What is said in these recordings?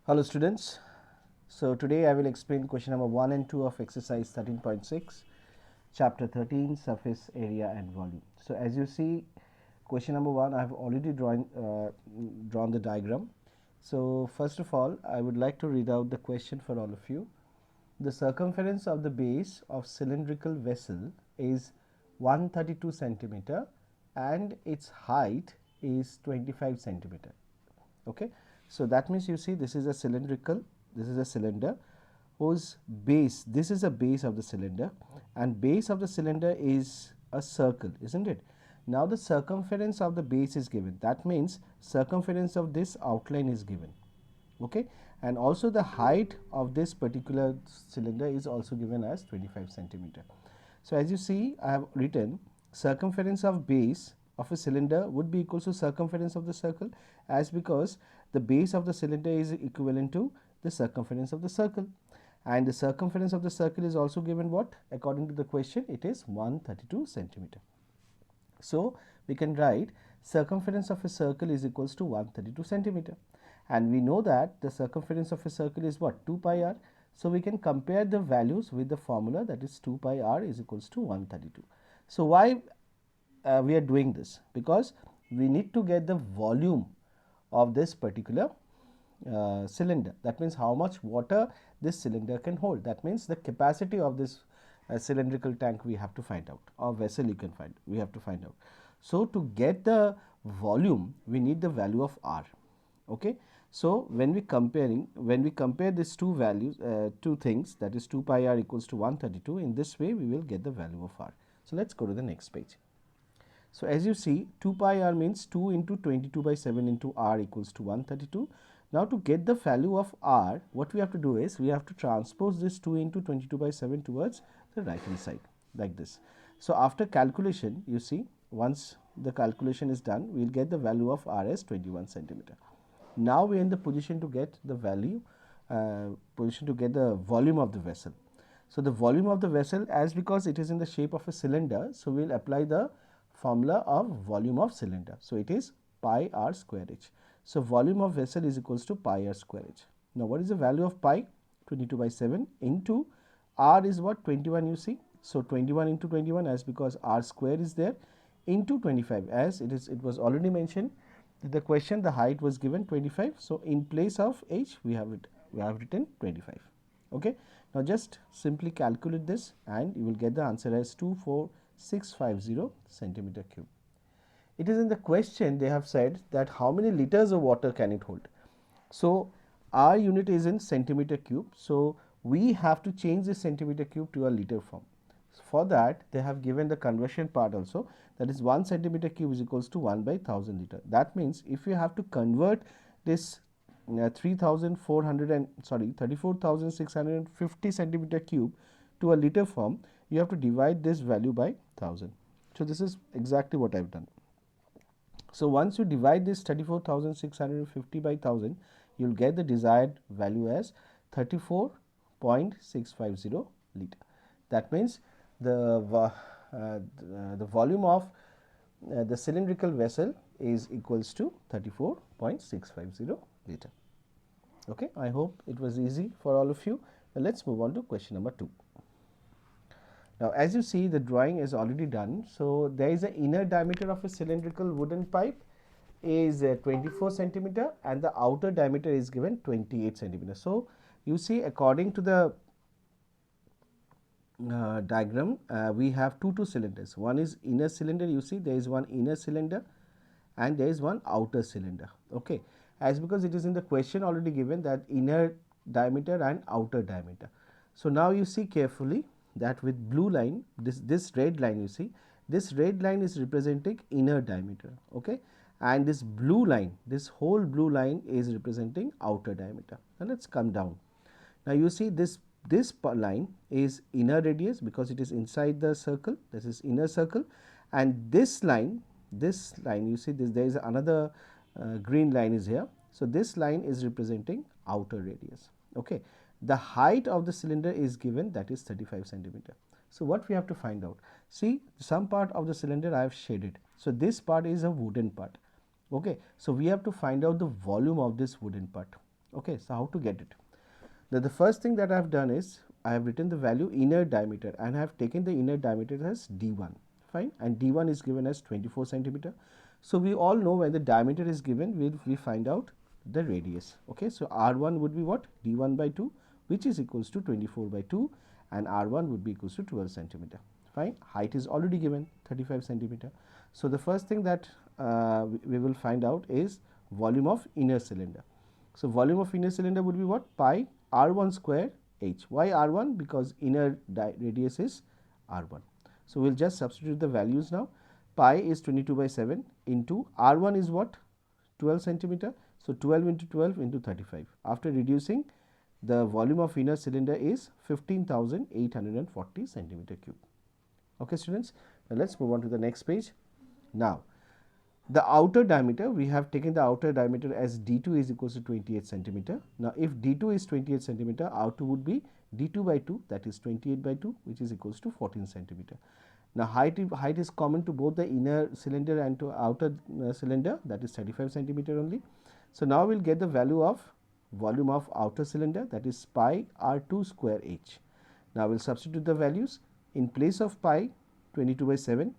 Hello students. So today I will explain question number 1 and 2 of exercise 13.6 chapter 13 surface area and volume. So as you see, question number 1 I have already drawn the diagram. So first of all I would like to read out the question for all of you. The circumference of the base of cylindrical vessel is 132 centimeter and its height is 25 centimeter. Okay, so that means you see this is a cylinder whose base, this is a base of the cylinder, and base of the cylinder is a circle, isn't it? Now the circumference of the base is given, that means circumference of this outline is given. Okay, and also the height of this particular cylinder is also given as 25 centimeter. So as you see, I have written circumference of base of a cylinder would be equal to circumference of the circle, as because the base of the cylinder is equivalent to the circumference of the circle, and the circumference of the circle is also given what, according to the question, it is 132 centimeter. So we can write circumference of a circle is equals to 132 centimeter, and we know that the circumference of a circle is what, 2 pi r. So we can compare the values with the formula, that is 2 pi r is equals to 132. So why we are doing this? Because we need to get the volume of this particular cylinder. That means how much water this cylinder can hold. That means the capacity of this cylindrical tank we have to find out, or vessel we have to find out. So to get the volume we need the value of R. Okay, so when we compare these two values, two things, that is 2 pi r equals to 132, in this way we will get the value of R. So let's go to the next page. So as you see, 2 pi r means 2 into 22 by 7 into r equals to 132. Now to get the value of r, what we have to do is we have to transpose this 2 into 22 by 7 towards the right hand side, like this. So after calculation, you see, once the calculation is done, we will get the value of r as 21 centimeter. Now we are in the position to get the value, the volume of the vessel. So the volume of the vessel, as because it is in the shape of a cylinder, so we will apply the formula of volume of cylinder. So it is pi r square h. So volume of vessel is equals to pi r square h. Now what is the value of pi? 22 by 7 into r is what, 21, you see. So 21 into 21, as because r square is there, into 25, as it was already mentioned the question, the height was given 25. So in place of h we have written 25. Okay, now just simply calculate this and you will get the answer as 24650 centimeter cube. It is in the question they have said that how many liters of water can it hold. So our unit is in centimeter cube, so we have to change the centimeter cube to a liter form. For that they have given the conversion part also, that is 1 centimeter cube is equals to 1 by 1000 liter. That means if you have to convert this 34,650 centimeter cube to a liter form, you have to divide this value by 1000. So this is exactly what I have done. So once you divide this 34,650 by 1000, you will get the desired value as 34.650 liter. That means the volume of the cylindrical vessel is equals to 34.650 liter. Okay, I hope it was easy for all of you. Now let's move on to question number 2. Now as you see, the drawing is already done. So there is an inner diameter of a cylindrical wooden pipe is 24 centimeter and the outer diameter is given 28 centimeter. So you see, according to the diagram, we have two cylinders. One is inner cylinder, you see there is one inner cylinder and there is one outer cylinder. Okay, as because it is in the question already given that inner diameter and outer diameter. So now you see carefully that with blue line, this red line, you see this red line is representing inner diameter. Okay, and this blue line, this whole blue line is representing outer diameter. Now let's come down. Now you see this line is inner radius because it is inside the circle, this is inner circle, and this line you see there is another green line is here. So this line is representing outer radius. Okay, the height of the cylinder is given, that is 35 centimeter. So what we have to find out, see some part of the cylinder I have shaded. So this part is a wooden part. Okay, so we have to find out the volume of this wooden part. Okay, so how to get it? Now the first thing that I have done is I have written the value inner diameter and I have taken the inner diameter as d1, fine, and d1 is given as 24 centimeter. So we all know when the diameter is given, we find out the radius. Okay, so r1 would be what? d1 by 2, which is equals to 24 by 2, and r1 would be equals to 12 centimeter. Fine, height is already given 35 centimeter. So the first thing that we will find out is volume of inner cylinder. So volume of inner cylinder would be what? Pi r1 square h. Why r1? Because inner radius is r1. So we'll just substitute the values now. Pi is 22 by 7 into r1 is what? 12 centimeter. So 12 into 12 into 35. After reducing, the volume of inner cylinder is 15,840 centimeter cube. Okay, students. Now let's move on to the next page. Now the outer diameter, we have taken the outer diameter as d2 is equals to 28 centimeter. Now if d2 is 28 centimeter, r2 would be d2 by 2, that is 28 by 2, which is equals to 14 centimeter. Now height is common to both the inner cylinder and to outer cylinder, that is 35 centimeter only. So now we'll get the value of volume of outer cylinder, that is pi r2 square h. Now we'll substitute the values. In place of pi, 22 by 7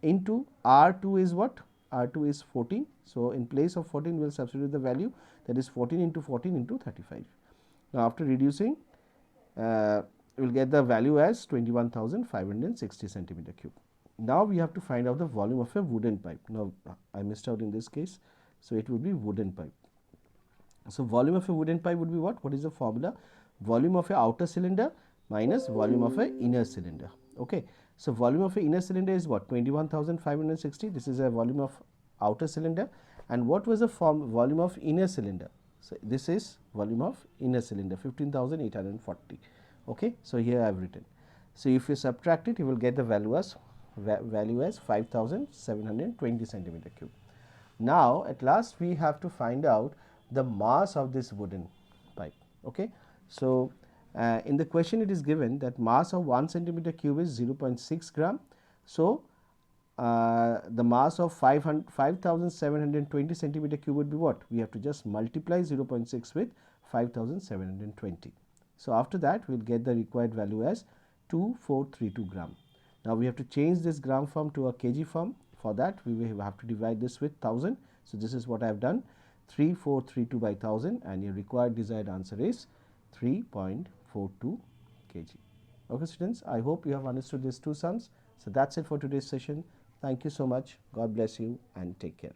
into r2 is what? R2 is 14. So in place of 14, we'll substitute the value, that is 14 into 14 into 35. Now after reducing, we'll get the value as 21,560 centimeter cube. Now we have to find out the volume of a wooden pipe. Now I missed out in this case, so it would be wooden pipe. So volume of a wooden pipe would be what? What is the formula? Volume of a outer cylinder minus volume of a inner cylinder. Okay. So volume of a inner cylinder is what? 21,560. This is a volume of outer cylinder. And what was the volume of inner cylinder? So this is volume of inner cylinder, 15,840. Okay. So here I have written. So if you subtract it, you will get the value as 5,720 centimeter cube. Now at last we have to find out the mass of this wooden pipe. Okay. So in the question it is given that mass of 1 centimeter cube is 0.6 gram. So the mass of 5,720 centimeter cube would be what? We have to just multiply 0.6 with 5,720. So after that we will get the required value as 2432 gram. Now we have to change this gram form to a kg form. For that we will have to divide this with 1000. So this is what I have done, 3432 by 1000, and your required desired answer is 3.42 kg. Okay students, I hope you have understood these two sums. So that's it for today's session. Thank you so much. God bless you and take care.